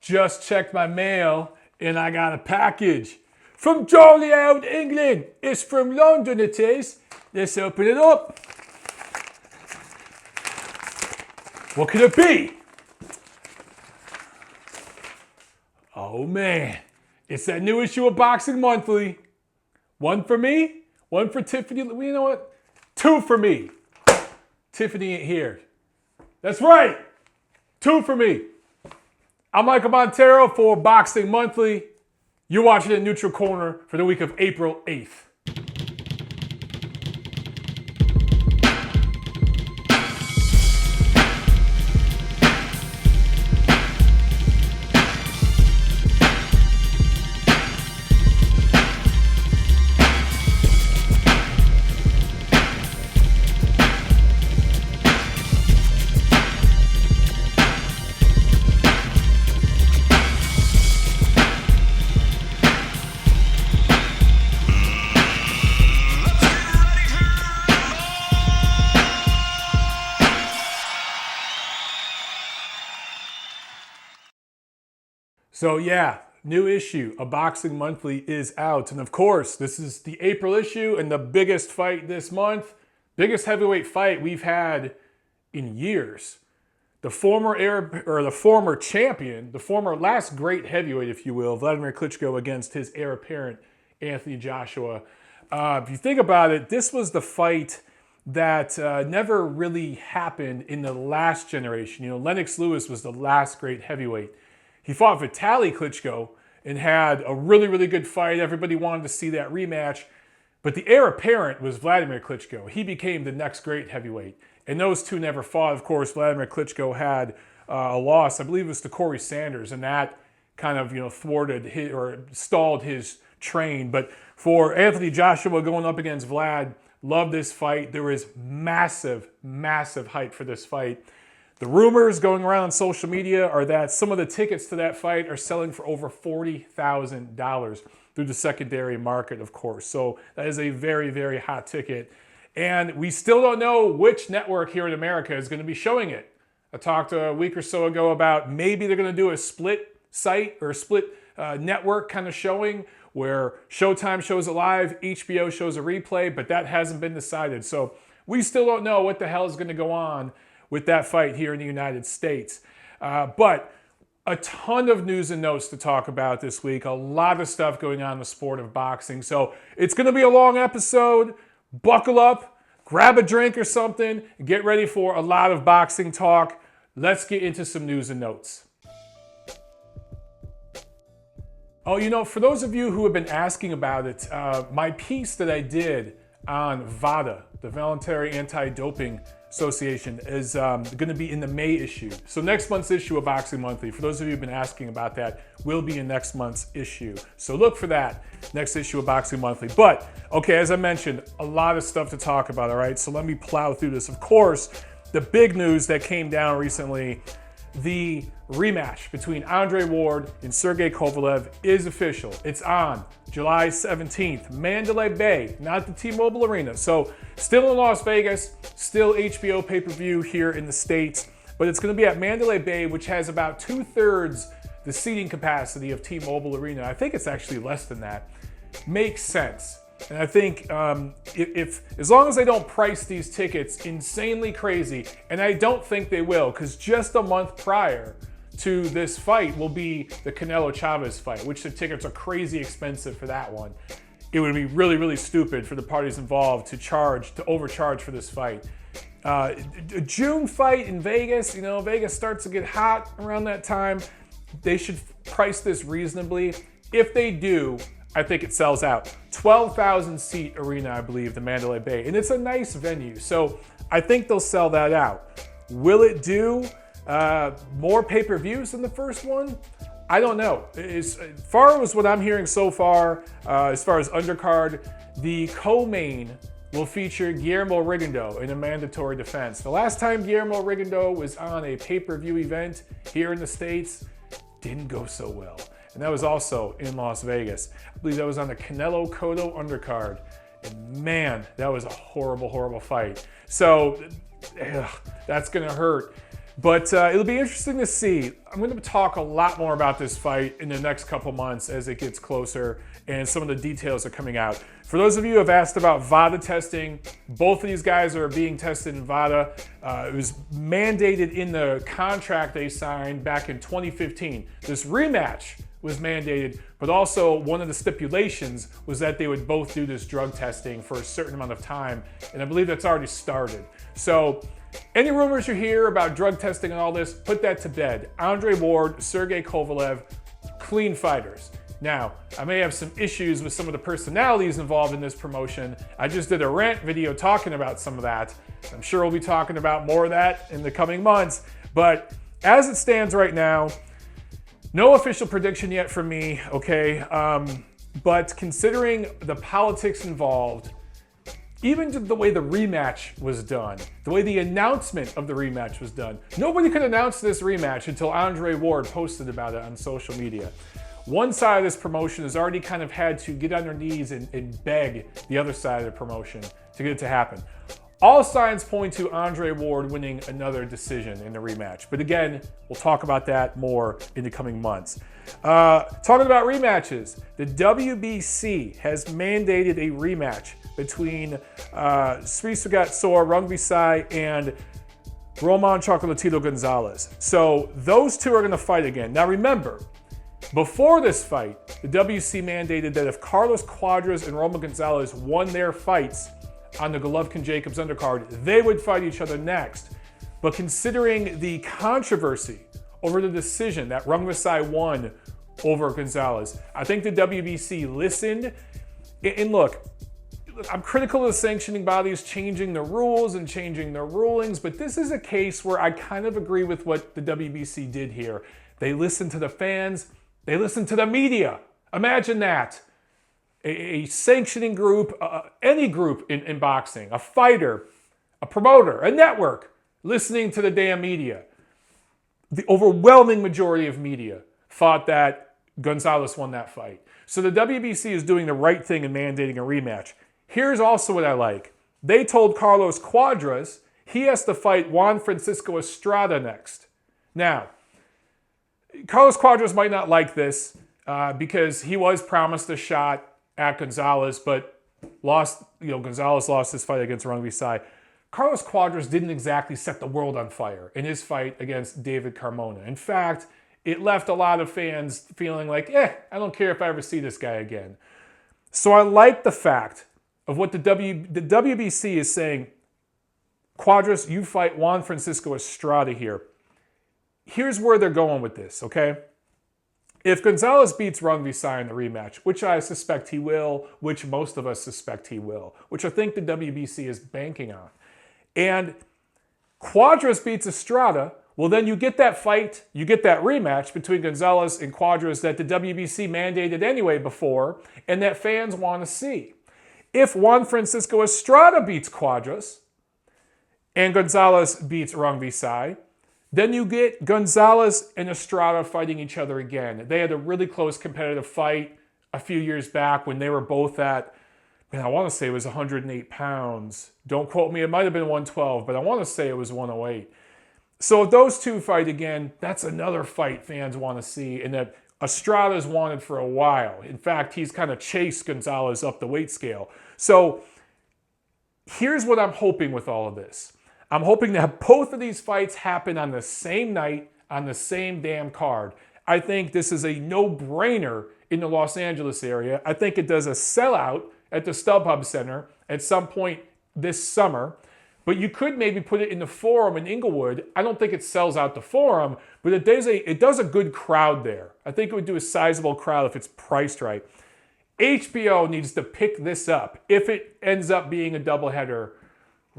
Just checked my mail and I got a package from Jolly out England. It's from London, it is. Let's open it up. What could it be? Oh man, it's that new issue of Boxing Monthly. One for me, one for Tiffany. You know what? Two for me. Tiffany ain't here. That's right. Two for me. I'm Michael Montero for Boxing Monthly. You're watching the Neutral Corner for the week of April 8th. So yeah, new issue, A Boxing Monthly is out. And of course, this is the April issue and the biggest fight this month. Biggest heavyweight fight we've had in years. The former champion, the former last great heavyweight, if you will, Vladimir Klitschko against his heir apparent, Anthony Joshua. If you think about it, this was the fight that never really happened in the last generation. You know, Lennox Lewis was the last great heavyweight. He fought Vitaly Klitschko and had a really, really good fight. Everybody wanted to see that rematch. But the heir apparent was Vladimir Klitschko. He became the next great heavyweight. And those two never fought. Of course, Vladimir Klitschko had a loss. I believe it was to Corey Sanders. And that kind of, thwarted his, or stalled his train. But for Anthony Joshua going up against Vlad, loved this fight. There was massive, massive hype for this fight. The rumors going around on social media are that some of the tickets to that fight are selling for over $40,000 through the secondary market, of course. So that is a very, very hot ticket. And we still don't know which network here in America is going to be showing it. I talked a week or so ago about maybe they're going to do a split site or a split network kind of showing where Showtime shows it live, HBO shows a replay, but that hasn't been decided. So we still don't know what the hell is going to go on with that fight here in the United States. But a ton of news and notes to talk about this week. A lot of stuff going on in the sport of boxing. So it's going to be a long episode. Buckle up, grab a drink or something, and get ready for a lot of boxing talk. Let's get into some news and notes. Oh, for those of you who have been asking about it, my piece that I did on VADA, the Voluntary Anti-Doping Association, is going to be in the May issue. So next month's issue of Boxing Monthly, for those of you who've been asking about that, will be in next month's issue. So look for that next issue of Boxing Monthly. But, okay, as I mentioned, a lot of stuff to talk about, all right? So let me plow through this. Of course, the big news that came down recently, the rematch between Andre Ward and Sergey Kovalev is official. It's on July 17th, Mandalay Bay, not the T-Mobile Arena. So still in Las Vegas, still HBO pay-per-view here in the States, but it's going to be at Mandalay Bay, which has about 2/3 the seating capacity of T-Mobile Arena. I think it's actually less than that. Makes sense. And I think if as long as they don't price these tickets insanely crazy, and I don't think they will, because just a month prior to this fight will be the Canelo Chavez fight, which the tickets are crazy expensive for that one. It would be really, really stupid for the parties involved to overcharge for this fight. A June fight in Vegas, Vegas starts to get hot around that time. They should price this reasonably. If they do, I think it sells out. 12,000 seat arena, I believe, the Mandalay Bay. And it's a nice venue, so I think they'll sell that out. Will it do more pay-per-views than the first one? I don't know. As far as what I'm hearing so far, as far as undercard, the co-main will feature Guillermo Rigondeaux in a mandatory defense. The last time Guillermo Rigondeaux was on a pay-per-view event here in the States, didn't go so well. And that was also in Las Vegas. I believe that was on the Canelo Cotto undercard. And man, that was a horrible, horrible fight. So that's gonna hurt. But it'll be interesting to see. I'm going to talk a lot more about this fight in the next couple months as it gets closer and some of the details are coming out. For those of you who have asked about VADA testing, both of these guys are being tested in VADA. It was mandated in the contract they signed back in 2015. This rematch was mandated, but also one of the stipulations was that they would both do this drug testing for a certain amount of time, and I believe that's already started. So any rumors you hear about drug testing and all this, put that to bed. Andre Ward, Sergey Kovalev, clean fighters. Now, I may have some issues with some of the personalities involved in this promotion. I just did a rant video talking about some of that. I'm sure we'll be talking about more of that in the coming months. But as it stands right now, no official prediction yet from me, okay? But considering the politics involved, even the way the rematch was done, the way the announcement of the rematch was done, nobody could announce this rematch until Andre Ward posted about it on social media. One side of this promotion has already kind of had to get on their knees and beg the other side of the promotion to get it to happen. All signs point to Andre Ward winning another decision in the rematch. But again, we'll talk about that more in the coming months. Talking about rematches, the WBC has mandated a rematch between Srisagat Sor Rungvisai and Roman Chocolatito Gonzalez. So those two are going to fight again. Now remember, before this fight, the WBC mandated that if Carlos Cuadras and Roman Gonzalez won their fights on the Golovkin-Jacobs undercard, they would fight each other next. But considering the controversy over the decision that Rungvisai won over Gonzalez, I think the WBC listened. And look, I'm critical of the sanctioning bodies changing the rules and changing their rulings, but this is a case where I kind of agree with what the WBC did here. They listened to the fans. They listened to the media. Imagine that. A sanctioning group, any group in boxing, a fighter, a promoter, a network, listening to the damn media. The overwhelming majority of media thought that Gonzalez won that fight. So the WBC is doing the right thing in mandating a rematch. Here's also what I like. They told Carlos Cuadras he has to fight Juan Francisco Estrada next. Now, Carlos Cuadras might not like this because he was promised a shot at Gonzalez, but lost. Gonzalez lost his fight against Rungvisai. Carlos Cuadras didn't exactly set the world on fire in his fight against David Carmona. In fact, it left a lot of fans feeling like, I don't care if I ever see this guy again. So I like the fact of what the WBC is saying. Cuadras, you fight Juan Francisco Estrada here. Here's where they're going with this, okay? If Gonzalez beats Rungvisai in the rematch, which I suspect he will, which most of us suspect he will, which I think the WBC is banking on, and Cuadras beats Estrada, well then you get that fight, you get that rematch between Gonzalez and Cuadras that the WBC mandated anyway before, and that fans want to see. If Juan Francisco Estrada beats Cuadras, and Gonzalez beats Rungvisai, then you get Gonzalez and Estrada fighting each other again. They had a really close competitive fight a few years back when they were both at, I want to say it was 108 pounds. Don't quote me, it might have been 112, but I want to say it was 108. So if those two fight again, that's another fight fans want to see, and that Estrada's wanted for a while. In fact, he's kind of chased Gonzalez up the weight scale. So here's what I'm hoping with all of this. I'm hoping that both of these fights happen on the same night, on the same damn card. I think this is a no-brainer in the Los Angeles area. I think it does a sellout at the StubHub Center at some point this summer. But you could maybe put it in the Forum in Inglewood. I don't think it sells out the Forum, but it does a good crowd there. I think it would do a sizable crowd if it's priced right. HBO needs to pick this up if it ends up being a doubleheader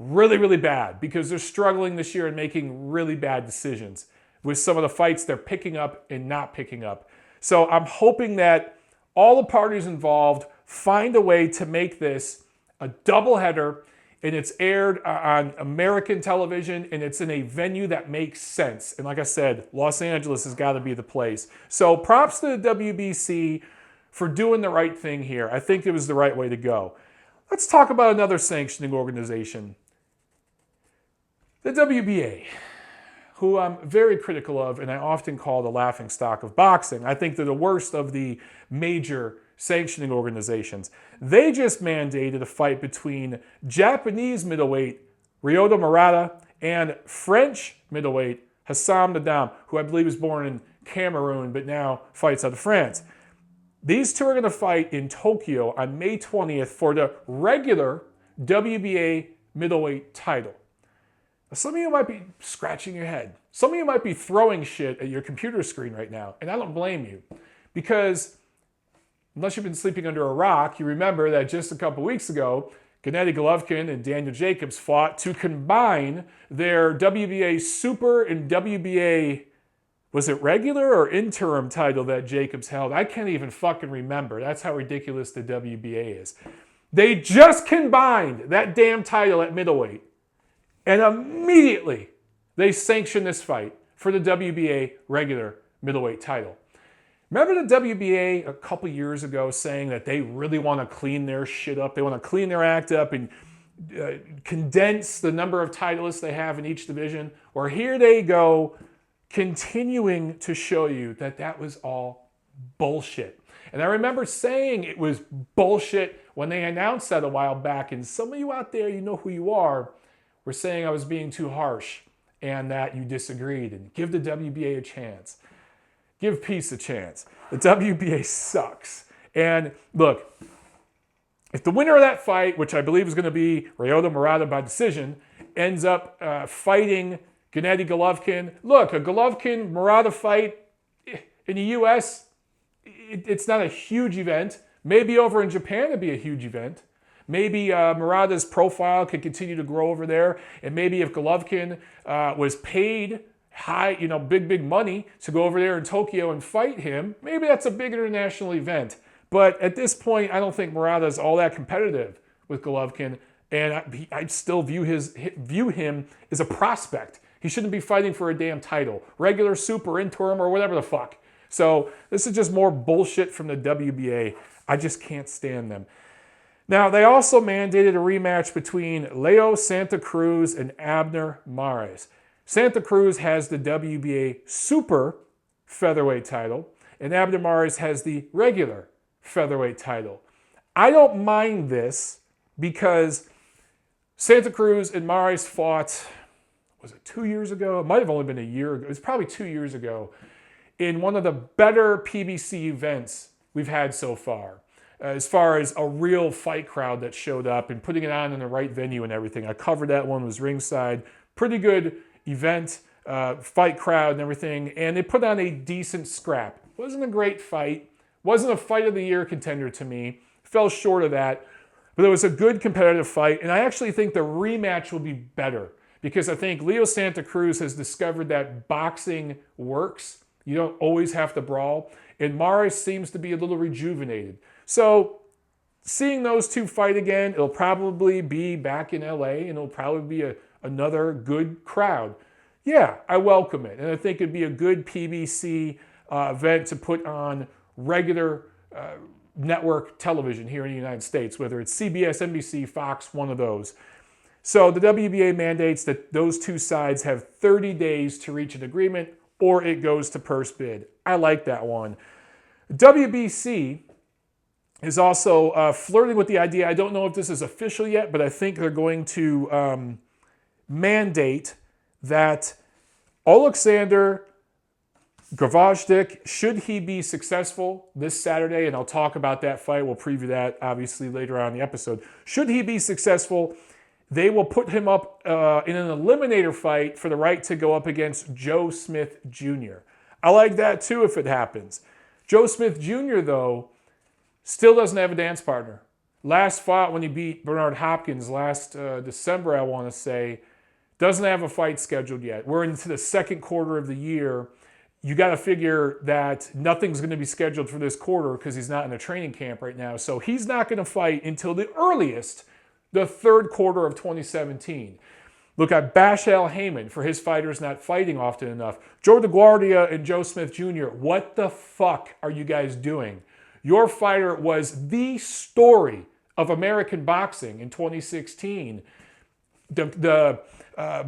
really, really bad, because they're struggling this year and making really bad decisions with some of the fights they're picking up and not picking up. So I'm hoping that all the parties involved find a way to make this a doubleheader, and it's aired on American television, and it's in a venue that makes sense. And like I said, Los Angeles has got to be the place. So props to the WBC for doing the right thing here. I think it was the right way to go. Let's talk about another sanctioning organization. The WBA. who I'm very critical of and I often call the laughingstock of boxing. I think they're the worst of the major sanctioning organizations. They just mandated a fight between Japanese middleweight Ryota Murata and French middleweight Hassam Nadam, who I believe was born in Cameroon but now fights out of France. These two are going to fight in Tokyo on May 20th for the regular WBA middleweight title. Now, some of you might be scratching your head. Some of you might be throwing shit at your computer screen right now, and I don't blame you. Because unless you've been sleeping under a rock, you remember that just a couple weeks ago, Gennady Golovkin and Daniel Jacobs fought to combine their WBA Super and WBA, was it regular or interim title that Jacobs held? I can't even fucking remember. That's how ridiculous the WBA is. They just combined that damn title at middleweight. And immediately they sanctioned this fight for the WBA regular middleweight title. Remember the WBA a couple years ago saying that they really want to clean their shit up? They want to clean their act up and condense the number of titleists they have in each division? Well, here they go, continuing to show you that that was all bullshit. And I remember saying it was bullshit when they announced that a while back. And some of you out there, you know who you are, were saying I was being too harsh and that you disagreed. And give the WBA a chance. Give peace a chance. The WBA sucks. And look, if the winner of that fight, which I believe is going to be Ryota Murata by decision, ends up fighting Gennady Golovkin. Look, a Golovkin-Murata fight in the U.S., it's not a huge event. Maybe over in Japan it'd be a huge event. Maybe Murata's profile could continue to grow over there. And maybe if Golovkin was paid high, big money to go over there in Tokyo and fight him, maybe that's a big international event. But at this point, I don't think Murata's all that competitive with Golovkin. And I still view him as a prospect. He shouldn't be fighting for a damn title. Regular, super, interim, or whatever the fuck. So this is just more bullshit from the WBA. I just can't stand them. Now, they also mandated a rematch between Leo Santa Cruz and Abner Mares. Santa Cruz has the WBA super featherweight title, and Abner Mares has the regular featherweight title. I don't mind this because Santa Cruz and Mares fought, was it 2 years ago? It might have only been a year ago. It was probably 2 years ago in one of the better PBC events we've had so far. As far as a real fight crowd that showed up and putting it on in the right venue and everything. I covered that one, was ringside. Pretty good event, fight crowd and everything. And they put on a decent scrap. Wasn't a great fight. Wasn't a fight of the year contender to me. Fell short of that. But it was a good competitive fight. And I actually think the rematch will be better. Because I think Leo Santa Cruz has discovered that boxing works. You don't always have to brawl. And Mares seems to be a little rejuvenated. So seeing those two fight again, it'll probably be back in LA and it'll probably be another good crowd. Yeah, I welcome it. And I think it'd be a good PBC event to put on regular network television here in the United States, whether it's CBS, NBC, Fox, one of those. So the WBA mandates that those two sides have 30 days to reach an agreement or it goes to purse bid. I like that one. WBC is also flirting with the idea. I don't know if this is official yet, but I think they're going to mandate that Oleksandr Gvozdyk, should he be successful this Saturday, and I'll talk about that fight, we'll preview that obviously later on in the episode. Should he be successful, they will put him up in an eliminator fight for the right to go up against Joe Smith Jr. I like that too if it happens. Joe Smith Jr., though, still doesn't have a dance partner. Last fought when he beat Bernard Hopkins last December, I want to say. Doesn't have a fight scheduled yet. We're into the second quarter of the year. You got to figure that nothing's going to be scheduled for this quarter because he's not in a training camp right now. So he's not going to fight until the earliest, the third quarter of 2017. Look at Bash Al Heyman for his fighters not fighting often enough. Joe DeGuardia and Joe Smith Jr., what the fuck are you guys doing? Your fighter was the story of American boxing in 2016. The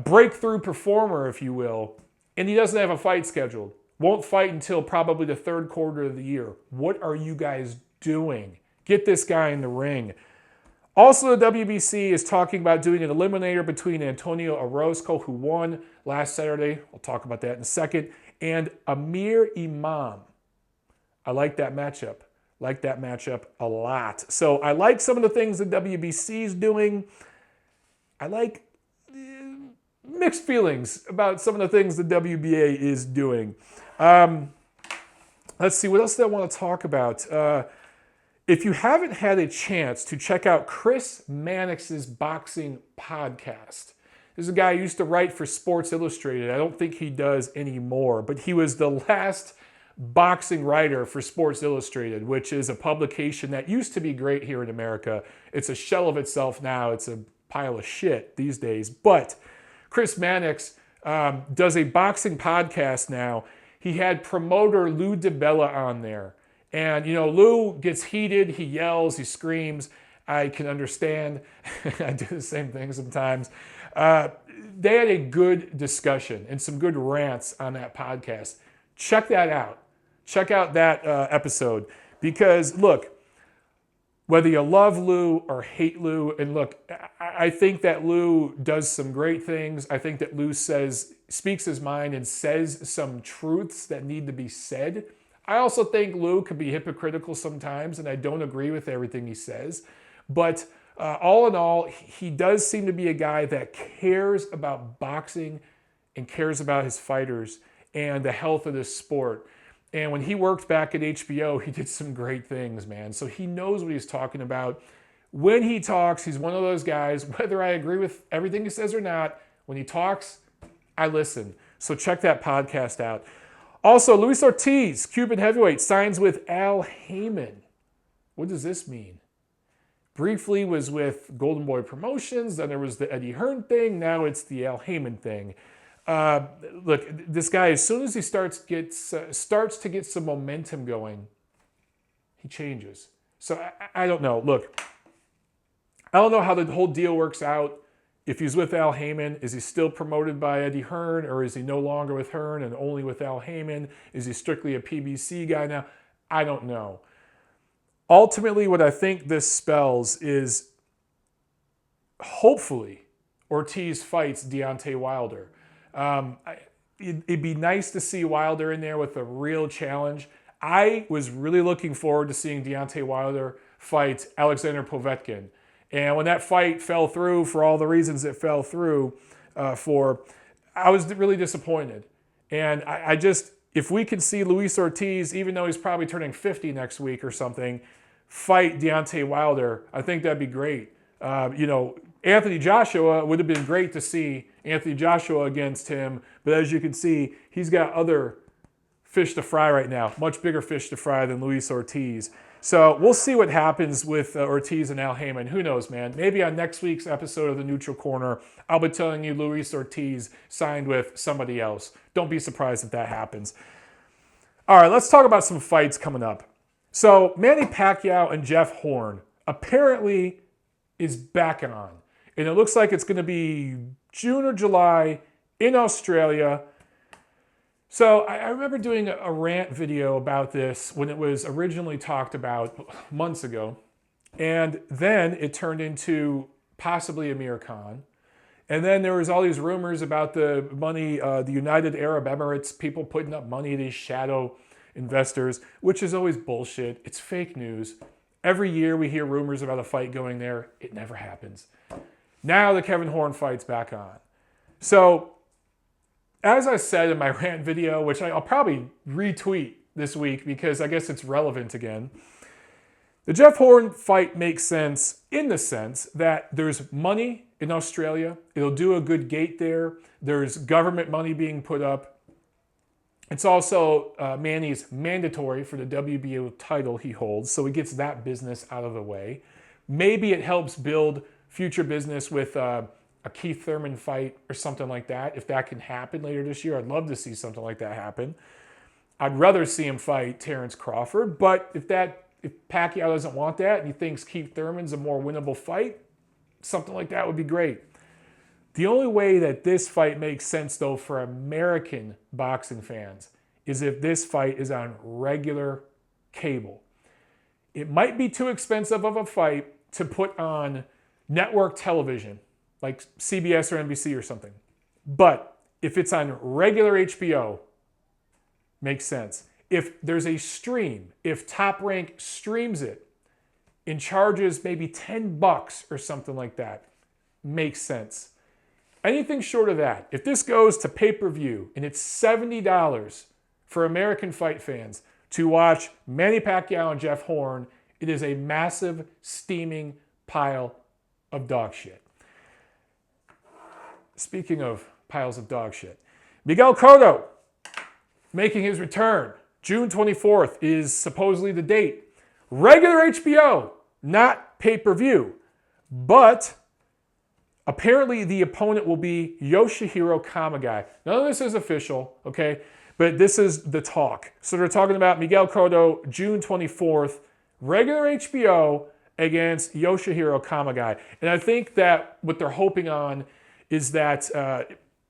breakthrough performer, if you will. and he doesn't have a fight scheduled. Won't fight until probably the third quarter of the year. What are you guys doing? Get this guy in the ring. Also, the WBC is talking about doing an eliminator between Antonio Orozco, who won last Saturday. I'll talk about that in a second. And Amir Imam. I like that matchup. Like that matchup a lot. So I like some of the things the WBC is doing. I like mixed feelings about some of the things the WBA is doing. Let's see, what else do I want to talk about? If you haven't had a chance to check out Chris Mannix's boxing podcast, this is a guy who used to write for Sports Illustrated. I don't think he does anymore, but he was the last boxing writer for Sports Illustrated, which is a publication that used to be great here in America. It's a shell of itself now. It's a pile of shit these days. But Chris Mannix does a boxing podcast now. He had promoter Lou DiBella on there. And, you know, Lou gets heated. He yells. He screams. I can understand. I do the same thing sometimes. They had a good discussion and some good rants on that podcast. Check that out. Check out that episode. Because, look, whether you love Lou or hate Lou, and look, I think that Lou does some great things. I think that Lou speaks his mind and says some truths that need to be said. I also think Lou can be hypocritical sometimes, and I don't agree with everything he says. But all in all, he does seem to be a guy that cares about boxing and cares about his fighters and the health of this sport. And when he worked back at HBO, he did some great things, man. So he knows what he's talking about. When he talks, he's one of those guys, whether I agree with everything he says or not, when he talks, I listen. So check that podcast out. Also, Luis Ortiz, Cuban heavyweight, signs with Al Haymon. What does this mean? Briefly was with Golden Boy Promotions, then there was the Eddie Hearn thing, now it's the Al Haymon thing. Look, this guy, as soon as he starts to get some momentum going, he changes. So I don't know. Look, I don't know how the whole deal works out. If he's with Al Haymon, is he still promoted by Eddie Hearn, or is he no longer with Hearn and only with Al Haymon? Is he strictly a PBC guy now? I don't know. Ultimately, what I think this spells is hopefully Ortiz fights Deontay Wilder. It'd be nice to see Wilder in there with a real challenge. I was really looking forward to seeing Deontay Wilder fight Alexander Povetkin. And when that fight fell through for all the reasons it fell through I was really disappointed. And I just, if we can see Luis Ortiz, even though he's probably turning 50 next week or something, fight Deontay Wilder, I think that'd be great. Anthony Joshua, would have been great to see Anthony Joshua against him, but as you can see, he's got other fish to fry right now, much bigger fish to fry than Luis Ortiz. So we'll see what happens with Ortiz and Al Haymon. Who knows, man? Maybe on next week's episode of The Neutral Corner, I'll be telling you Luis Ortiz signed with somebody else. Don't be surprised if that happens. All right, let's talk about some fights coming up. So Manny Pacquiao and Jeff Horn apparently is back on. And it looks like it's going to be June or July in Australia. So I remember doing a rant video about this when it was originally talked about months ago. And then it turned into possibly Amir Khan. And then there was all these rumors about the money, the United Arab Emirates, people putting up money, these shadow investors, which is always bullshit. It's fake news. Every year we hear rumors about a fight going there. It never happens. Now the Kevin Horn fight's back on. So, as I said in my rant video, which I'll probably retweet this week because I guess it's relevant again, the Jeff Horn fight makes sense in the sense that there's money in Australia. It'll do a good gate there. There's government money being put up. It's also Manny's mandatory for the WBA title he holds, so he gets that business out of the way. Maybe it helps build future business with a Keith Thurman fight or something like that. If that can happen later this year, I'd love to see something like that happen. I'd rather see him fight Terrence Crawford, but if Pacquiao doesn't want that and he thinks Keith Thurman's a more winnable fight, something like that would be great. The only way that this fight makes sense, though, for American boxing fans is if this fight is on regular cable. It might be too expensive of a fight to put on network television, like CBS or NBC or something. But if it's on regular HBO, makes sense. If there's a stream, if Top Rank streams it and charges maybe $10 or something like that, makes sense. Anything short of that, if this goes to pay-per-view and it's $70 for American fight fans to watch Manny Pacquiao and Jeff Horn, it is a massive, steaming pile of dog shit. Speaking of piles of dog shit, Miguel Cotto making his return. June 24th is supposedly the date. Regular HBO, not pay-per-view. But apparently the opponent will be Yoshihiro Kamagai. None of this is official, okay? But this is the talk. So they're talking about Miguel Cotto, June 24th, regular HBO against Yoshihiro Kamagai. And I think that what they're hoping on is that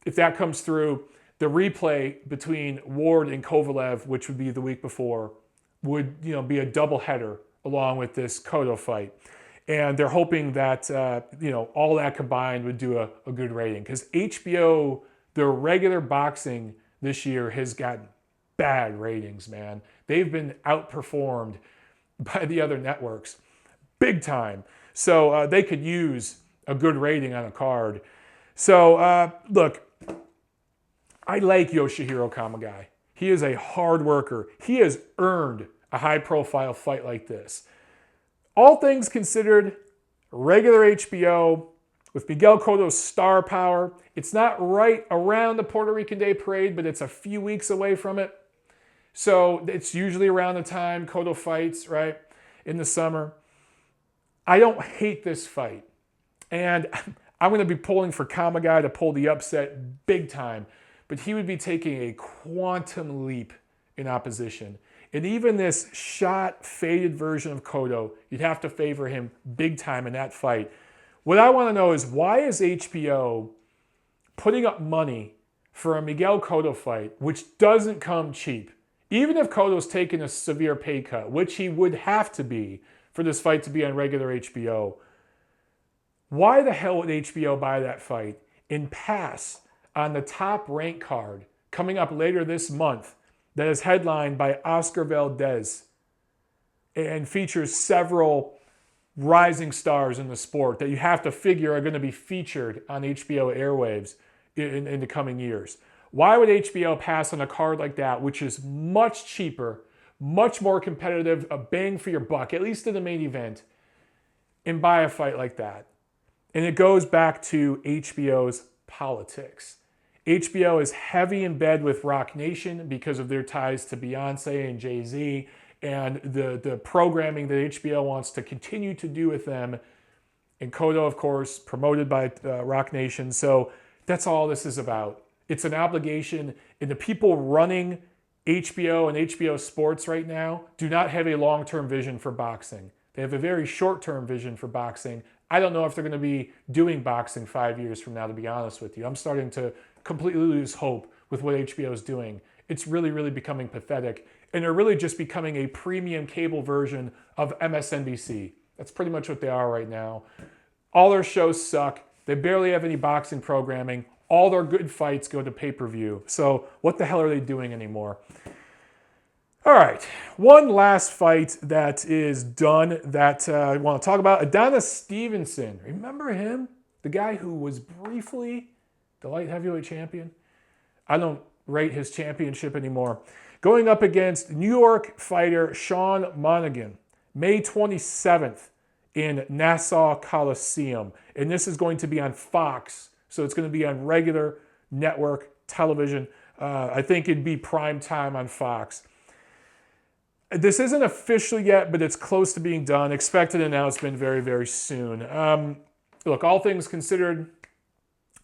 if that comes through, the replay between Ward and Kovalev, which would be the week before, would be a doubleheader along with this Cotto fight. And they're hoping that all that combined would do a good rating. Because HBO, their regular boxing this year has gotten bad ratings, man. They've been outperformed by the other networks big time. So they could use a good rating on a card. So look, I like Yoshihiro Kamagai. He is a hard worker. He has earned a high-profile fight like this. All things considered, regular HBO with Miguel Cotto's star power. It's not right around the Puerto Rican Day Parade, but it's a few weeks away from it. So it's usually around the time Cotto fights, right, in the summer. I don't hate this fight. And I'm going to be pulling for Kamagai to pull the upset big time. But he would be taking a quantum leap in opposition. And even this shot, faded version of Cotto, you'd have to favor him big time in that fight. What I want to know is, why is HBO putting up money for a Miguel Cotto fight, which doesn't come cheap? Even if Cotto's taken a severe pay cut, which he would have to be for this fight to be on regular HBO, why the hell would HBO buy that fight and pass on the Top Rank card coming up later this month that is headlined by Oscar Valdez and features several rising stars in the sport that you have to figure are going to be featured on HBO airwaves in the coming years? Why would HBO pass on a card like that, which is much cheaper, much more competitive, a bang for your buck, at least in the main event, and buy a fight like that? And it goes back to HBO's politics. HBO is heavy in bed with Rock Nation because of their ties to Beyonce and Jay-Z and the programming that HBO wants to continue to do with them. And Cotto, of course, promoted by Rock Nation. So that's all this is about. It's an obligation. And the people running HBO and HBO Sports right now do not have a long-term vision for boxing. They have a very short-term vision for boxing. I don't know if they're going to be doing boxing 5 years from now, to be honest with you. I'm starting to completely lose hope with what HBO is doing. It's really, really becoming pathetic. And they're really just becoming a premium cable version of MSNBC. That's pretty much what they are right now. All their shows suck. They barely have any boxing programming. All their good fights go to pay-per-view. So what the hell are they doing anymore? All right, one last fight that is done that I want to talk about. Adonis Stevenson. Remember him? The guy who was briefly the light heavyweight champion? I don't rate his championship anymore. Going up against New York fighter Sean Monaghan, May 27th in Nassau Coliseum. And this is going to be on Fox, so it's going to be on regular network television. I think it'd be prime time on Fox. This isn't official yet, but it's close to being done. Expected announcement very, very soon. Look, all things considered,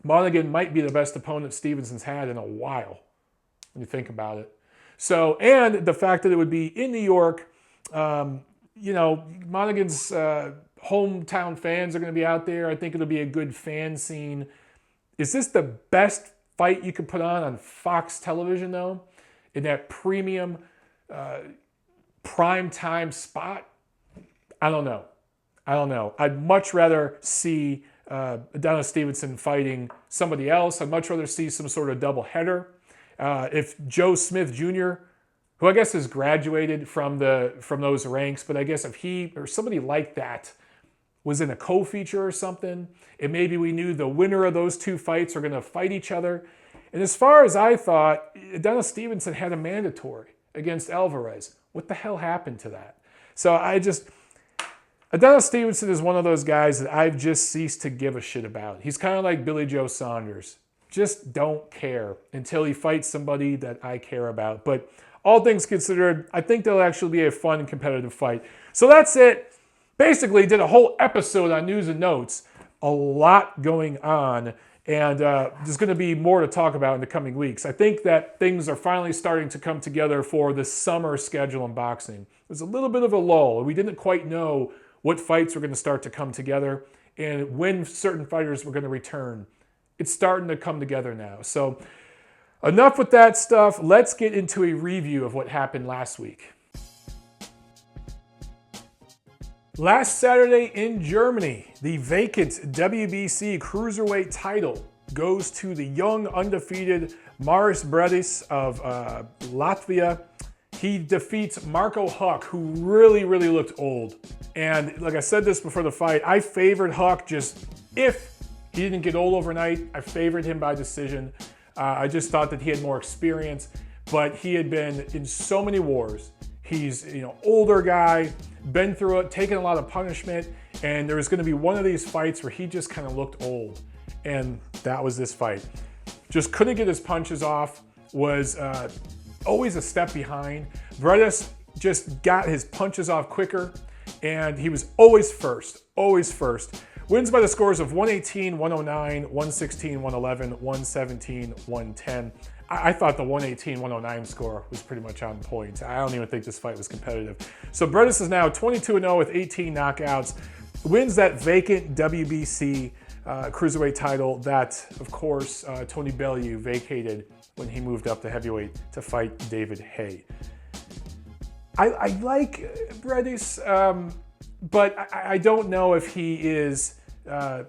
Monaghan might be the best opponent Stevenson's had in a while, when you think about it. So, and the fact that it would be in New York, Monaghan's hometown fans are going to be out there. I think it'll be a good fan scene. Is this the best fight you can put on Fox television, though? In that premium, prime time spot? I don't know. I'd much rather see Adonis Stevenson fighting somebody else. I'd much rather see some sort of double header. If Joe Smith Jr., who I guess has graduated from those ranks, but I guess if he or somebody like that was in a co-feature or something, and maybe we knew the winner of those two fights are going to fight each other. And as far as I thought, Adonis Stevenson had a mandatory against Alvarez. What the hell happened to that? So Adonis Stevenson is one of those guys that I've just ceased to give a shit about. He's kind of like Billy Joe Saunders. Just don't care until he fights somebody that I care about. But all things considered, I think there'll actually be a fun, competitive fight. So that's it. Basically, did a whole episode on news and notes. A lot going on. And there's going to be more to talk about in the coming weeks. I think that things are finally starting to come together for the summer schedule in boxing. There's a little bit of a lull. We didn't quite know what fights were going to start to come together and when certain fighters were going to return. It's starting to come together now. So enough with that stuff. Let's get into a review of what happened last week. Last Saturday in Germany, the vacant WBC cruiserweight title goes to the young, undefeated Mairis Briedis of Latvia. He defeats Marco Huck, who really, really looked old. And like I said this before the fight, I favored Huck just if he didn't get old overnight. I favored him by decision. I just thought that he had more experience, but he had been in so many wars. He's older guy, been through it, taken a lot of punishment, and there was going to be one of these fights where he just kind of looked old, and that was this fight. Just couldn't get his punches off, was always a step behind. Briedis just got his punches off quicker, and he was always first, always first. Wins by the scores of 118, 109, 116, 111, 117, 110. I thought the 118, 109 score was pretty much on point. I don't even think this fight was competitive. So Briedis is now 22-0 with 18 knockouts. Wins that vacant WBC cruiserweight title that, of course, Tony Bellew vacated when he moved up to heavyweight to fight David Haye. I like Briedis, but I don't know if he is a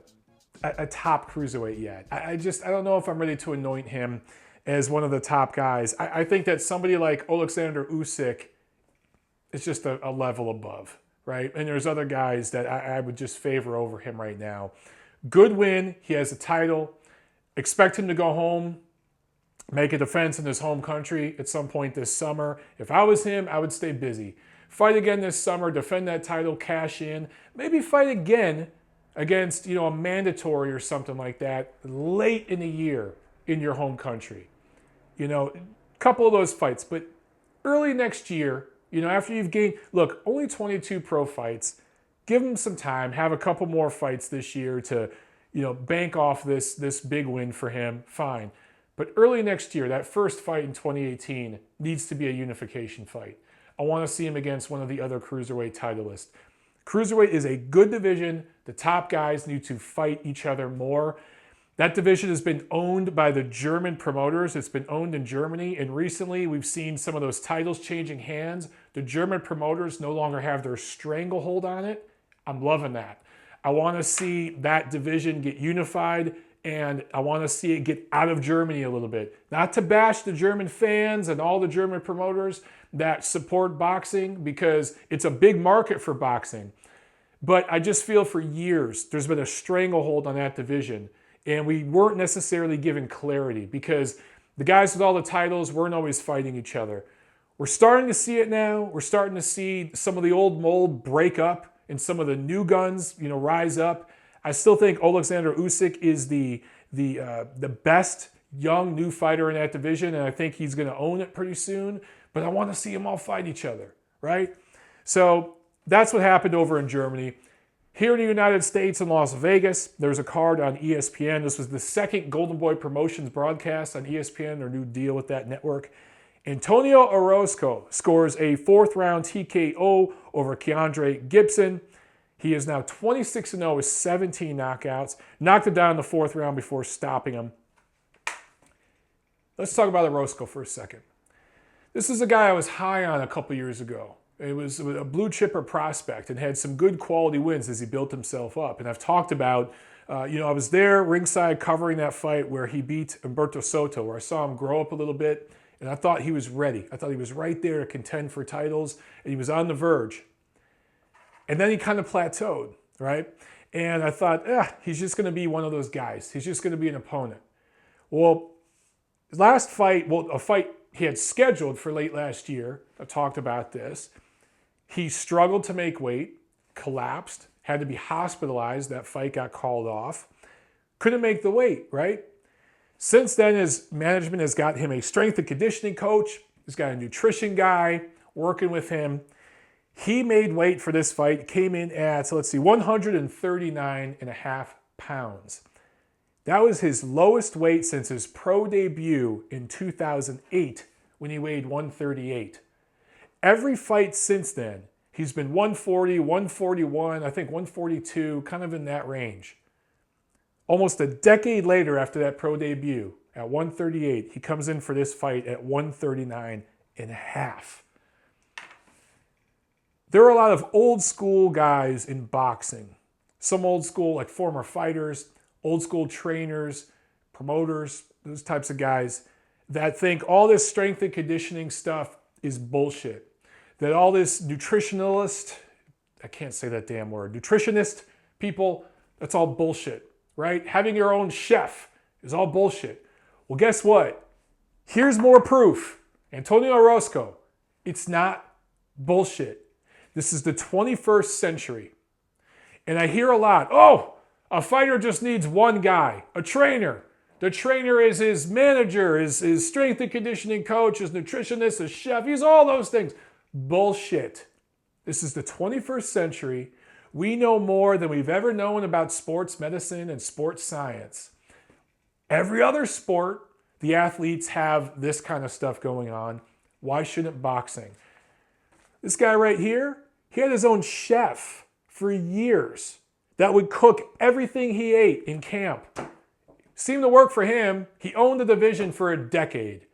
top cruiserweight yet. I don't know if I'm ready to anoint him as one of the top guys. I think that somebody like Oleksandr Usyk is just a level above, right? And there's other guys that I would just favor over him right now. Good win. He has a title. Expect him to go home, make a defense in his home country at some point this summer. If I was him, I would stay busy. Fight again this summer, defend that title, cash in. Maybe fight again against a mandatory or something like that late in the year in your home country. A couple of those fights, but early next year, after you've gained, look, only 22 pro fights, give them some time, have a couple more fights this year to, bank off this big win for him, fine. But early next year, that first fight in 2018 needs to be a unification fight. I want to see him against one of the other cruiserweight titleists. Cruiserweight is a good division. The top guys need to fight each other more. That division has been owned by the German promoters. It's been owned in Germany, and recently we've seen some of those titles changing hands. The German promoters no longer have their stranglehold on it. I'm loving that. I want to see that division get unified, and I want to see it get out of Germany a little bit. Not to bash the German fans and all the German promoters that support boxing, because it's a big market for boxing. But I just feel for years there's been a stranglehold on that division. And we weren't necessarily given clarity because the guys with all the titles weren't always fighting each other. We're starting to see it now. We're starting to see some of the old mold break up and some of the new guns, rise up. I still think Oleksandr Usyk is the best young new fighter in that division, and I think he's going to own it pretty soon. But I want to see them all fight each other, right? So that's what happened over in Germany. Here in the United States in Las Vegas, there's a card on ESPN. This was the second Golden Boy Promotions broadcast on ESPN, their new deal with that network. Antonio Orozco scores a fourth-round TKO over Keandre Gibson. He is now 26-0 with 17 knockouts. Knocked him down in the 4th round before stopping him. Let's talk about Orozco for a second. This is a guy I was high on a couple years ago. It was a blue chipper prospect and had some good quality wins as he built himself up. And I've talked about, I was there ringside covering that fight where he beat Humberto Soto, where I saw him grow up a little bit. And I thought he was ready. I thought he was right there to contend for titles. And he was on the verge. And then he kind of plateaued, right? And I thought, he's just going to be one of those guys. He's just going to be an opponent. Well, last fight, a fight he had scheduled for late last year. I talked about this. He struggled to make weight, collapsed, had to be hospitalized. That fight got called off. Couldn't make the weight, right? Since then, his management has got him a strength and conditioning coach. He's got a nutrition guy working with him. He made weight for this fight, came in at, 139.5 pounds. That was his lowest weight since his pro debut in 2008 when he weighed 138. Every fight since then, he's been 140, 141, I think 142, kind of in that range. Almost a decade later after that pro debut, at 138, he comes in for this fight at 139.5. There are a lot of old school guys in boxing. Some old school, like former fighters, old school trainers, promoters, those types of guys that think all this strength and conditioning stuff is bullshit. That all this nutritionist people, that's all bullshit. Right? Having your own chef is all bullshit. Well, guess what? Here's more proof. Antonio Orozco, it's not bullshit. This is the 21st century. And I hear a lot, a fighter just needs one guy, a trainer. The trainer is his manager, his strength and conditioning coach, his nutritionist, his chef. He's all those things. Bullshit. This is the 21st century. We know more than we've ever known about sports medicine and sports science. Every other sport, the athletes have this kind of stuff going on. Why shouldn't boxing? This guy right here, he had his own chef for years that would cook everything he ate in camp. Seemed to work for him. He owned the division for a decade.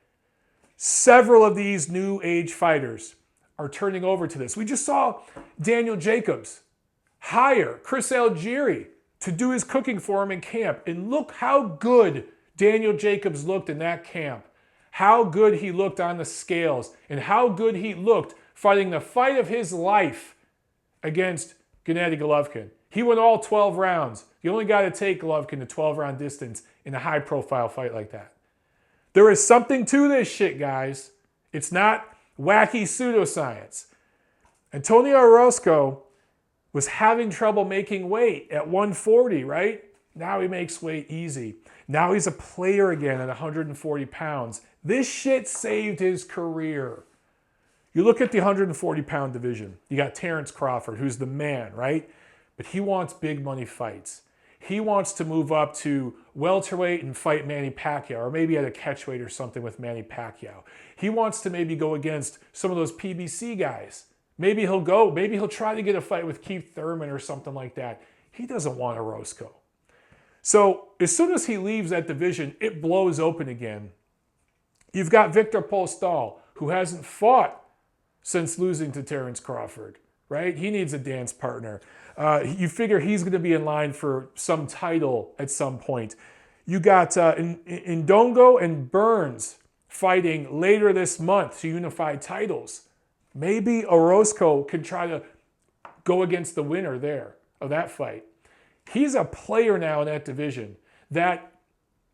Several of these new age fighters are turning over to this. We just saw Daniel Jacobs hire Chris Algieri to do his cooking for him in camp. And look how good Daniel Jacobs looked in that camp. How good he looked on the scales. And how good he looked fighting the fight of his life against Gennady Golovkin. He went all 12 rounds. You only got to take Golovkin to 12-round distance in a high-profile fight like that. There is something to this shit, guys. It's not wacky pseudoscience. Antonio Orozco was having trouble making weight at 140, right? Now he makes weight easy. Now he's a player again at 140 pounds. This shit saved his career. You look at the 140-pound division. You got Terrence Crawford, who's the man, right? But he wants big money fights. He wants to move up to welterweight and fight Manny Pacquiao, or maybe at a catchweight or something with Manny Pacquiao. He wants to maybe go against some of those PBC guys. Maybe he'll try to get a fight with Keith Thurman or something like that. He doesn't want Orozco. So as soon as he leaves that division, it blows open again. You've got Victor Postol, who hasn't fought since losing to Terrence Crawford, right? He needs a dance partner. You figure he's going to be in line for some title at some point. You got Ndongo and Burns fighting later this month to unify titles. Maybe Orozco can try to go against the winner there of that fight. He's a player now in that division that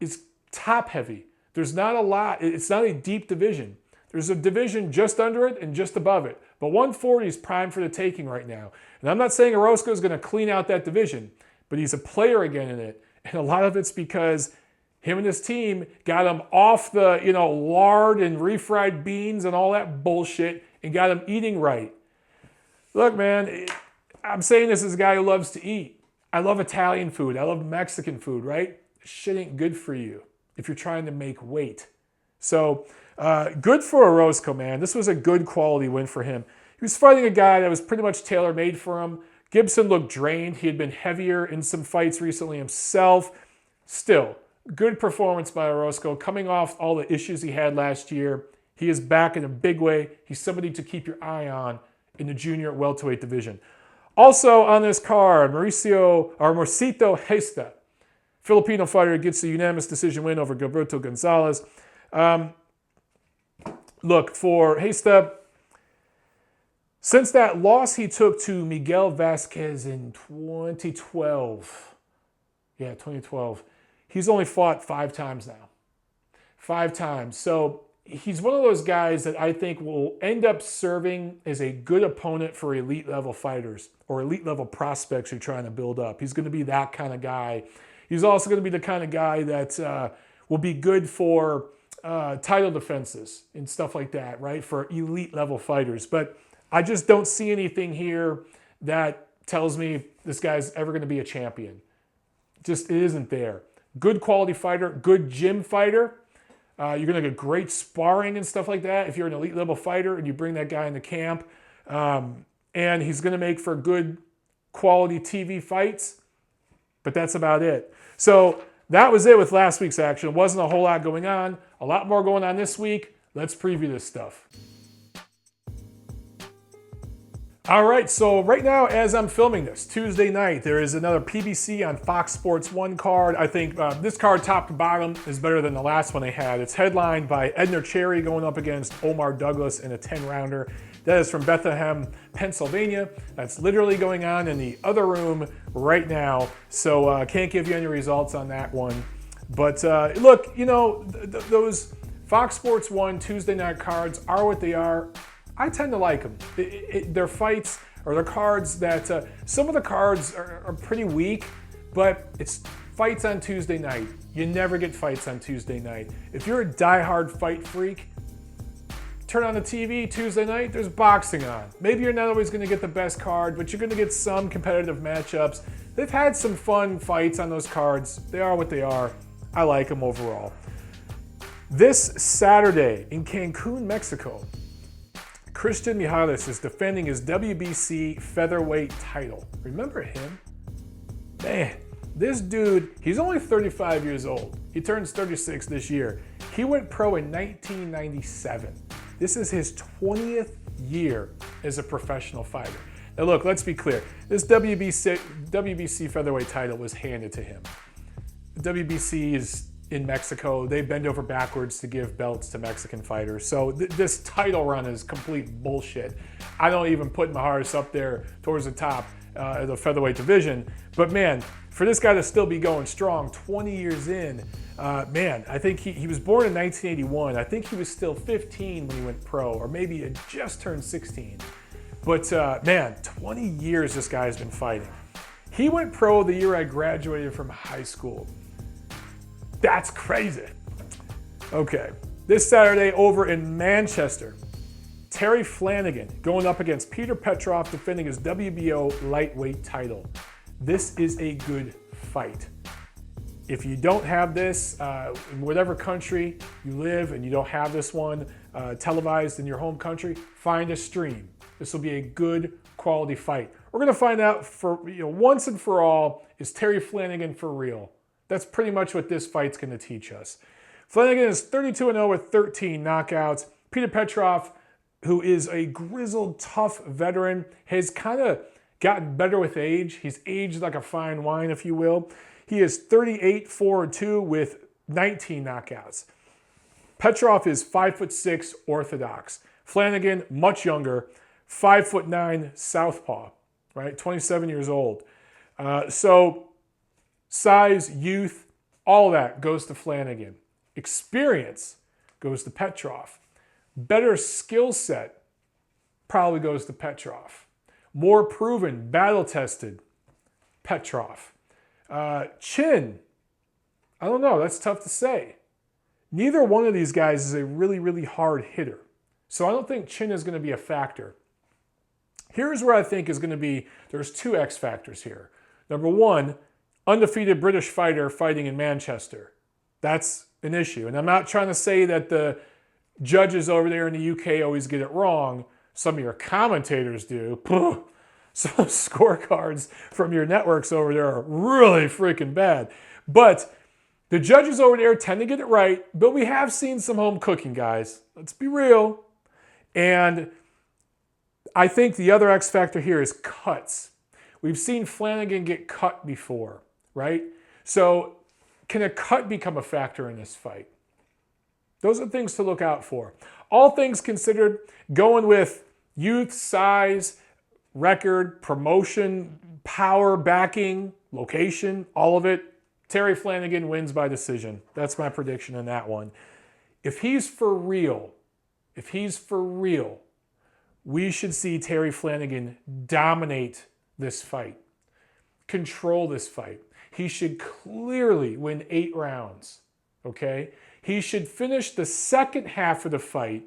is top heavy. There's not a lot. It's not a deep division. There's a division just under it and just above it. But 140 is prime for the taking right now. And I'm not saying Orozco is going to clean out that division, but he's a player again in it. And a lot of it's because him and his team got him off the, lard and refried beans and all that bullshit and got him eating right. Look, man, I'm saying this as a guy who loves to eat. I love Italian food. I love Mexican food, right? Shit ain't good for you if you're trying to make weight. So good for Orozco, man. This was a good quality win for him. He was fighting a guy that was pretty much tailor-made for him. Gibson looked drained. He had been heavier in some fights recently himself. Still, good performance by Orozco, coming off all the issues he had last year. He is back in a big way. He's somebody to keep your eye on in the junior welterweight division. Also on this card, Morcito Gesta, Filipino fighter, gets a unanimous decision win over Gilberto Gonzalez. Look, for Gesta, since that loss he took to Miguel Vasquez in 2012, he's only fought 5 times now. 5 times. So he's one of those guys that I think will end up serving as a good opponent for elite level fighters or elite level prospects you're trying to build up. He's going to be that kind of guy. He's also going to be the kind of guy that will be good for title defenses and stuff like that, right? For elite level fighters. But I just don't see anything here that tells me this guy's ever going to be a champion. Just, it isn't there. Good quality fighter, good gym fighter. You're going to get great sparring and stuff like that if you're an elite level fighter and you bring that guy into camp. And he's going to make for good quality TV fights. But that's about it. So that was it with last week's action. It wasn't a whole lot going on. A lot more going on this week. Let's preview this stuff. All right, so right now as I'm filming this, Tuesday night, there is another PBC on Fox Sports 1 card. I think this card top to bottom is better than the last one they had. It's headlined by Edner Cherry going up against Omar Douglas in a 10-rounder. That is from Bethlehem, Pennsylvania. That's literally going on in the other room right now. So can't give you any results on that one. But look, you know, those Fox Sports 1 Tuesday night cards are what they are. I tend to like them. They're fights or they're cards that some of the cards are pretty weak, but it's fights on Tuesday night. You never get fights on Tuesday night. If you're a diehard fight freak, turn on the TV Tuesday night, there's boxing on. Maybe you're not always going to get the best card, but you're going to get some competitive matchups. They've had some fun fights on those cards. They are what they are. I like them overall. This Saturday in Cancun, Mexico, Cristian Mijares is defending his WBC featherweight title. Remember him? Man, this dude, he's only 35 years old. He turns 36 this year. He went pro in 1997. This is his 20th year as a professional fighter. Now look, let's be clear. This WBC featherweight title was handed to him. WBC is in Mexico. They bend over backwards to give belts to Mexican fighters. So this title run is complete bullshit. I don't even put Mijares up there towards the top of the featherweight division. But man, for this guy to still be going strong 20 years in, man, I think he was born in 1981. I think he was still 15 when he went pro, or maybe had just turned 16. But man, 20 years this guy's been fighting. He went pro the year I graduated from high school. That's crazy. Okay, this Saturday over in Manchester, Terry Flanagan going up against Petr Petrov defending his WBO lightweight title. This is a good fight. If you don't have this, in whatever country you live and you don't have this one televised in your home country, find a stream. This will be a good quality fight. We're gonna find out for once and for all, is Terry Flanagan for real? That's pretty much what this fight's going to teach us. Flanagan is 32-0 with 13 knockouts. Petr Petrov, who is a grizzled, tough veteran, has kind of gotten better with age. He's aged like a fine wine, if you will. He is 38-4-2 with 19 knockouts. Petrov is 5'6" orthodox. Flanagan, much younger, 5'9" southpaw, right? 27 years old. So size, youth, all that goes to Flanagan. Experience goes to Petrov. Better skill set probably goes to Petrov. More proven, battle-tested, Petrov. Chin, I don't know, that's tough to say. Neither one of these guys is a really, really hard hitter. So I don't think chin is going to be a factor. Here's where I think is going to be, there's 2 X factors here. Number 1, undefeated British fighter fighting in Manchester. That's an issue. And I'm not trying to say that the judges over there in the UK always get it wrong. Some of your commentators do. some of the scorecards from your networks over there are really freaking bad. But the judges over there tend to get it right, but we have seen some home cooking, guys. Let's be real. And I think the other X factor here is cuts. We've seen Flanagan get cut before, right? So can a cut become a factor in this fight? Those are things to look out for. All things considered, going with youth, size, record, promotion, power, backing, location, all of it, Terry Flanagan wins by decision. That's my prediction in that one. If he's for real, we should see Terry Flanagan dominate this fight, control this fight. He should clearly win 8 rounds, okay? He should finish the second half of the fight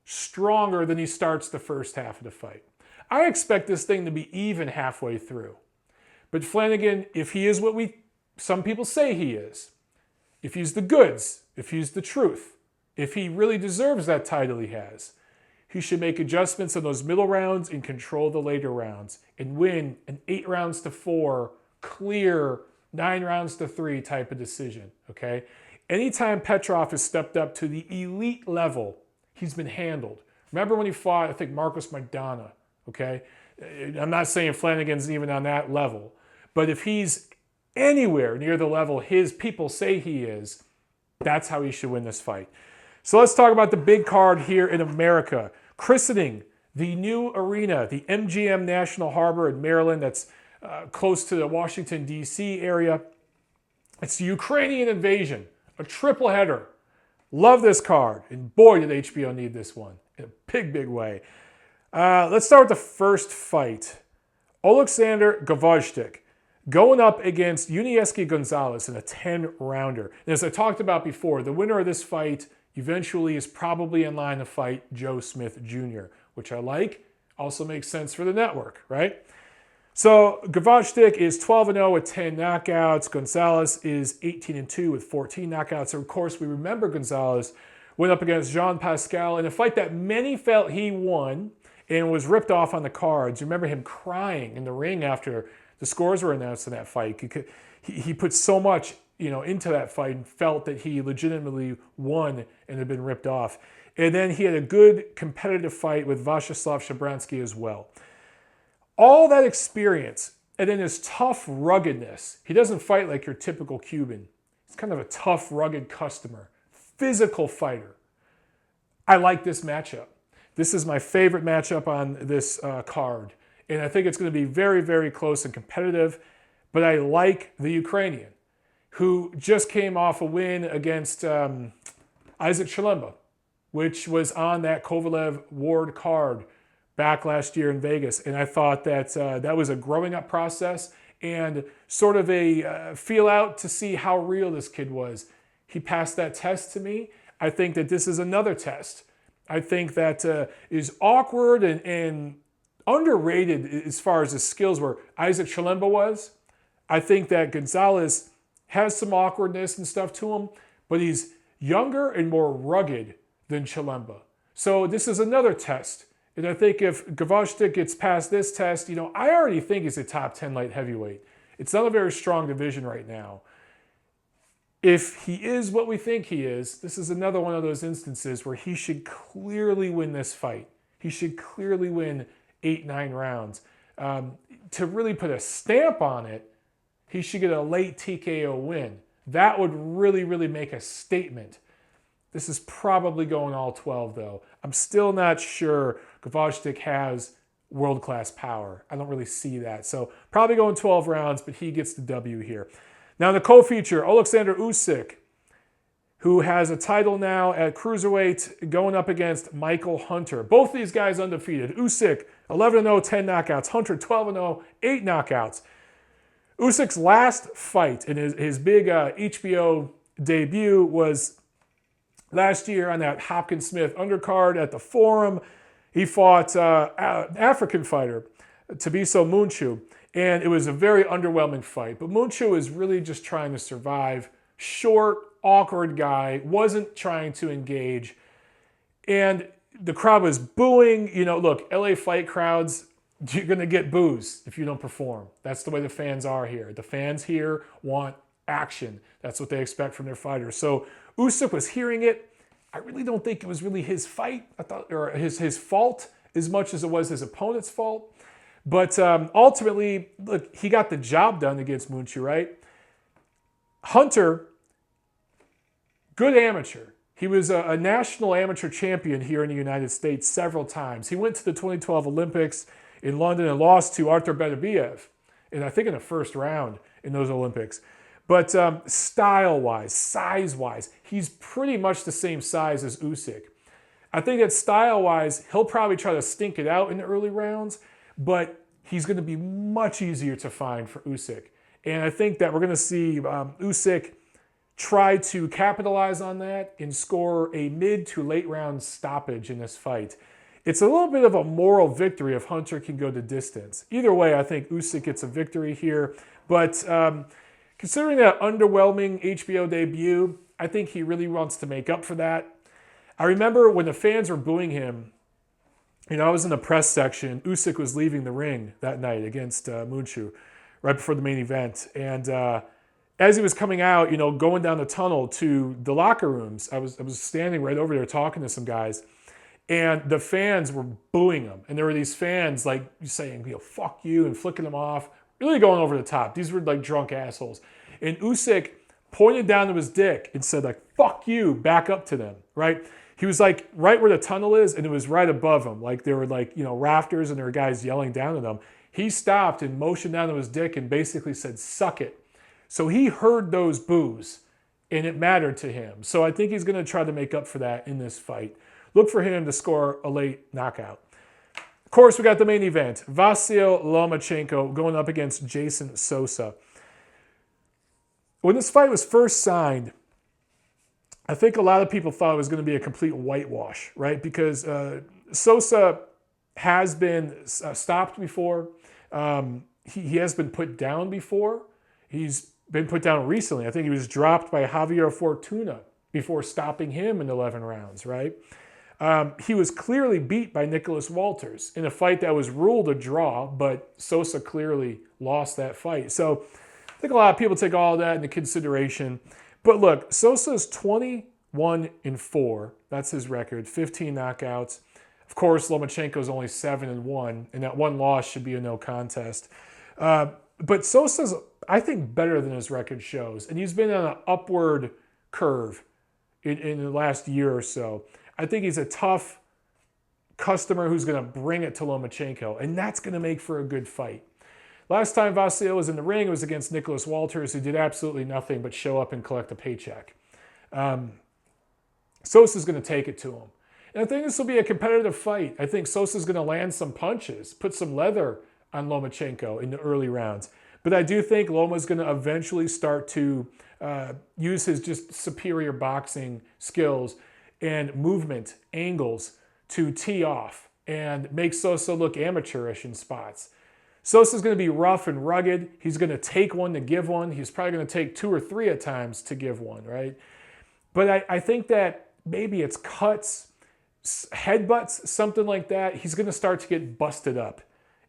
stronger than he starts the first half of the fight. I expect this thing to be even halfway through. But Flanagan, if he is what some people say he is, if he's the goods, if he's the truth, if he really deserves that title he has, he should make adjustments in those middle rounds and control the later rounds and win an 8 rounds to 4, clear 9 rounds to 3 type of decision, okay? Anytime Petrov has stepped up to the elite level, he's been handled. Remember when he fought, I think, Marcos Maidana, okay? I'm not saying Flanagan's even on that level, but if he's anywhere near the level his people say he is, that's how he should win this fight. So let's talk about the big card here in America. Christening the new arena, the MGM National Harbor in Maryland, that's close to the Washington, D.C. area. It's the Ukrainian invasion, a triple header. Love this card, and boy did HBO need this one in a big, big way. Let's start with the first fight. Oleksandr Gvozdyk going up against Yunieski Gonzalez in a 10-rounder. And as I talked about before, the winner of this fight eventually is probably in line to fight Joe Smith Jr., which I like. Also makes sense for the network, right? So Gvozdyk is 12-0 with 10 knockouts. Gonzalez is 18-2 with 14 knockouts. And of course, we remember Gonzalez went up against Jean Pascal in a fight that many felt he won and was ripped off on the cards. You remember him crying in the ring after the scores were announced in that fight. He put so much into that fight and felt that he legitimately won and had been ripped off. And then he had a good competitive fight with Vyacheslav Shabransky as well. All that experience and then his tough ruggedness. He doesn't fight like your typical Cuban. He's kind of a tough, rugged customer, physical fighter. I like this matchup. This is my favorite matchup on this card. And I think it's going to be very, very close and competitive. But I like the Ukrainian, who just came off a win against Isaac Chilemba, which was on that Kovalev-Ward card back last year in Vegas. And I thought that that was a growing up process and sort of a feel out to see how real this kid was. He passed that test to me. I think that this is another test. I think that is awkward and underrated as far as his skills were. Isaac Chilemba was. I think that Gonzalez has some awkwardness and stuff to him, but he's younger and more rugged than Chilemba. So this is another test. And I think if Gvozdyk gets past this test, I already think he's a top 10 light heavyweight. It's not a very strong division right now. If he is what we think he is, this is another one of those instances where he should clearly win this fight. He should clearly win 8-9 rounds. To really put a stamp on it, he should get a late TKO win. That would really, really make a statement. This is probably going all 12, though. I'm still not sure Gvozdyk has world-class power. I don't really see that. So probably going 12 rounds, but he gets the W here. Now, the co-feature, Oleksandr Usyk, who has a title now at cruiserweight, going up against Michael Hunter. Both these guys undefeated. Usyk, 11-0, 10 knockouts. Hunter, 12-0, 8 knockouts. Usyk's last fight in his big HBO debut was last year on that Hopkins Smith undercard at the Forum. He fought an African fighter, Tabiso Munchu, and it was a very underwhelming fight. But Munchu is really just trying to survive. Short, awkward guy, wasn't trying to engage. And the crowd was booing. Look, LA fight crowds, you're going to get boos if you don't perform. That's the way the fans are here. The fans here want action. That's what they expect from their fighters. So Usyk was hearing it. I really don't think it was really his fight, or his fault as much as it was his opponent's fault. But ultimately, look, he got the job done against Munchu, right? Hunter, good amateur. He was a national amateur champion here in the United States several times. He went to the 2012 Olympics in London and lost to Artur Beterbiev, and I think in the first round in those Olympics. But style-wise, size-wise, he's pretty much the same size as Usyk. I think that style-wise, he'll probably try to stink it out in the early rounds, but he's going to be much easier to find for Usyk. And I think that we're going to see Usyk try to capitalize on that and score a mid to late round stoppage in this fight. It's a little bit of a moral victory if Hunter can go the distance. Either way, I think Usyk gets a victory here. But considering that underwhelming HBO debut, I think he really wants to make up for that. I remember when the fans were booing him, I was in the press section. Usyk was leaving the ring that night against Munchu right before the main event. And as he was coming out, going down the tunnel to the locker rooms, I was standing right over there talking to some guys. And the fans were booing him. And there were these fans like saying, fuck you, and flicking them off, really going over the top. These were like drunk assholes. And Usyk pointed down to his dick and said, like, fuck you, back up to them, right? He was like right where the tunnel is, and it was right above him. Like there were rafters, and there were guys yelling down at him. He stopped and motioned down to his dick and basically said, suck it. So he heard those boos, and it mattered to him. So I think he's going to try to make up for that in this fight. Look for him to score a late knockout. Of course, we got the main event. Vasyl Lomachenko going up against Jason Sosa. When this fight was first signed, I think a lot of people thought it was going to be a complete whitewash, right? Because Sosa has been stopped before. He has been put down before. He's been put down recently. I think he was dropped by Javier Fortuna before stopping him in 11 rounds, right? He was clearly beat by Nicholas Walters in a fight that was ruled a draw, but Sosa clearly lost that fight. So I think a lot of people take all of that into consideration. But look, Sosa's 21-4. That's his record, 15 knockouts. Of course, Lomachenko's only 7-1, and that one loss should be a no contest. But Sosa's, I think, better than his record shows, and he's been on an upward curve in the last year or so. I think he's a tough customer who's going to bring it to Lomachenko, and that's going to make for a good fight. Last time Vasyl was in the ring, it was against Nicholas Walters, who did absolutely nothing but show up and collect a paycheck. Sosa's going to take it to him. And I think this will be a competitive fight. I think Sosa's going to land some punches, put some leather on Lomachenko in the early rounds. But I do think Loma's going to eventually start to use his just superior boxing skills and movement angles to tee off and make Sosa look amateurish in spots. Sosa's going to be rough and rugged. He's going to take one to give one. He's probably going to take 2 or 3 at times to give one, right? But I think that maybe it's cuts, headbutts, something like that. He's going to start to get busted up.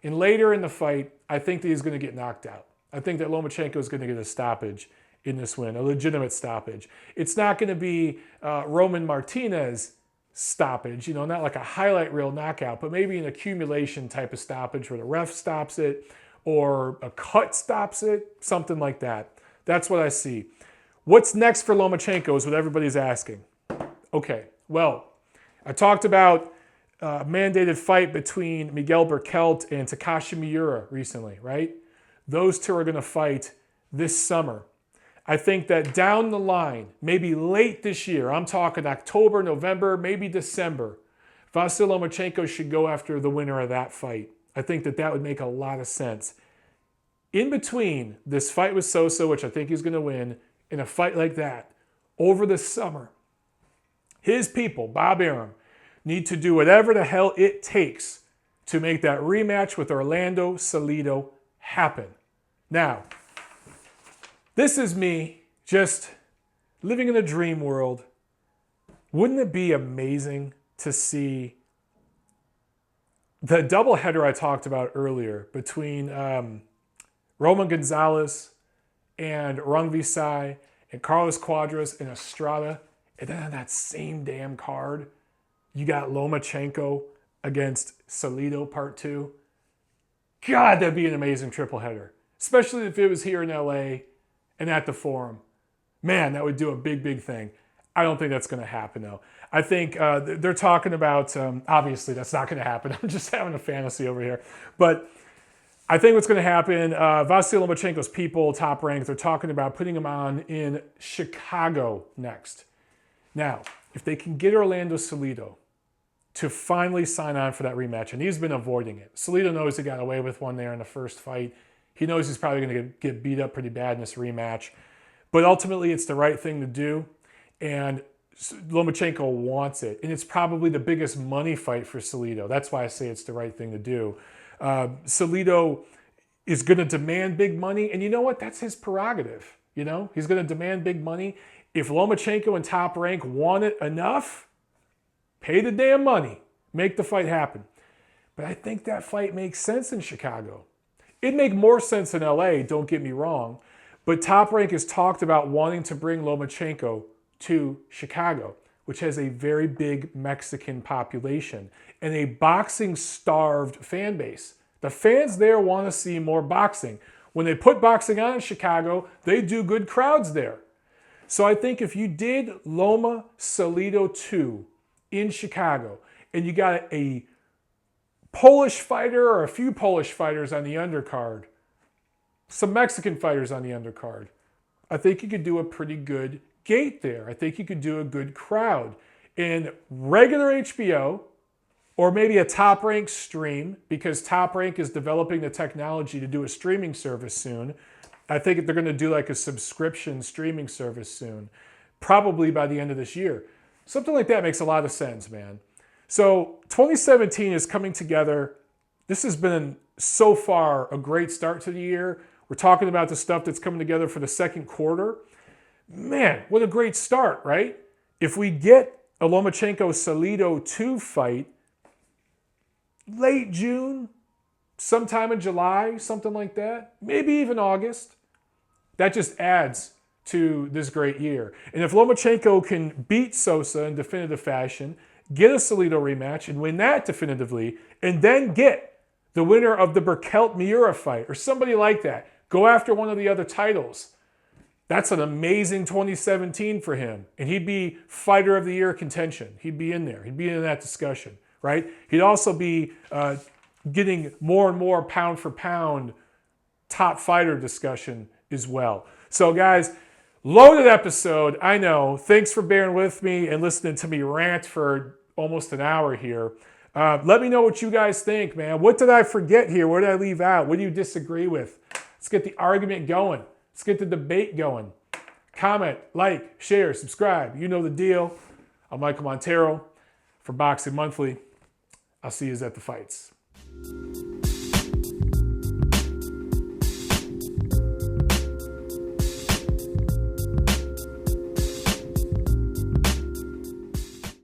And later in the fight, I think that he's going to get knocked out. I think that Lomachenko is going to get a stoppage in this win, a legitimate stoppage. It's not going to be Roman Martinez stoppage, not like a highlight reel knockout, but maybe an accumulation type of stoppage where the ref stops it or a cut stops it, something like that. That's what I see. What's next for Lomachenko is what everybody's asking. Okay, well, I talked about a mandated fight between Miguel Berkelt and Takashi Miura recently, right? Those two are going to fight this summer. I think that down the line, maybe late this year, I'm talking October, November, maybe December, Vasyl Lomachenko should go after the winner of that fight. I think that that would make a lot of sense. In between this fight with Sosa, which I think he's going to win, and a fight like that, over the summer, his people, Bob Arum, need to do whatever the hell it takes to make that rematch with Orlando Salido happen. Now, this is me just living in a dream world. Wouldn't it be amazing to see the doubleheader I talked about earlier between Roman Gonzalez and Rungvisai and Carlos Cuadras and Estrada, and then on that same damn card, you got Lomachenko against Salido Part 2. God, that'd be an amazing triple header, especially if it was here in LA and at the Forum. Man, that would do a big, big thing. I don't think that's going to happen, though. I think they're talking about, obviously that's not going to happen. I'm just having a fantasy over here. But I think what's going to happen, Vasyl Lomachenko's people, Top Rank, they're talking about putting him on in Chicago next. Now, if they can get Orlando Salido to finally sign on for that rematch, and he's been avoiding it. Salido knows he got away with one there in the first fight. He knows he's probably going to get beat up pretty bad in this rematch. But ultimately, it's the right thing to do. And Lomachenko wants it. And it's probably the biggest money fight for Salido. That's why I say it's the right thing to do. Salido is going to demand big money. And you know what? That's his prerogative. You know, he's going to demand big money. If Lomachenko and Top Rank want it enough, pay the damn money. Make the fight happen. But I think that fight makes sense in Chicago. It'd make more sense in LA, don't get me wrong. But Top Rank has talked about wanting to bring Lomachenko to Chicago, which has a very big Mexican population and a boxing-starved fan base. The fans there want to see more boxing. When they put boxing on in Chicago, they do good crowds there. So I think if you did Loma Salido 2 in Chicago and you got a Polish fighter or a few Polish fighters on the undercard, some Mexican fighters on the undercard, I think you could do a pretty good gate there. I think you could do a good crowd. In regular HBO, or maybe a Top Rank stream, because Top Rank is developing the technology to do a streaming service soon. I think they're going to do like a subscription streaming service soon, probably by the end of this year. Something like that makes a lot of sense, man. So 2017 is coming together. This has been so far a great start to the year. We're talking about the stuff that's coming together for the second quarter. Man, what a great start, right? If we get a Lomachenko-Salido 2 fight late June, sometime in July, something like that, maybe even August, that just adds to this great year. And if Lomachenko can beat Sosa in definitive fashion, get a Salido rematch and win that definitively, and then get the winner of the Burkelt-Miura fight or somebody like that, go after one of the other titles, that's an amazing 2017 for him. And he'd be fighter of the year contention. He'd be in there. He'd be in that discussion, right? He'd also be getting more and more pound for pound top fighter discussion as well. So guys, loaded episode, I know. Thanks for bearing with me and listening to me rant for almost an hour here. Let me know what you guys think, man. What did I forget here? What did I leave out? What do you disagree with? Let's get the argument going. Let's get the debate going. Comment, like, share, subscribe. You know the deal. I'm Michael Montero for Boxing Monthly. I'll see you at the fights.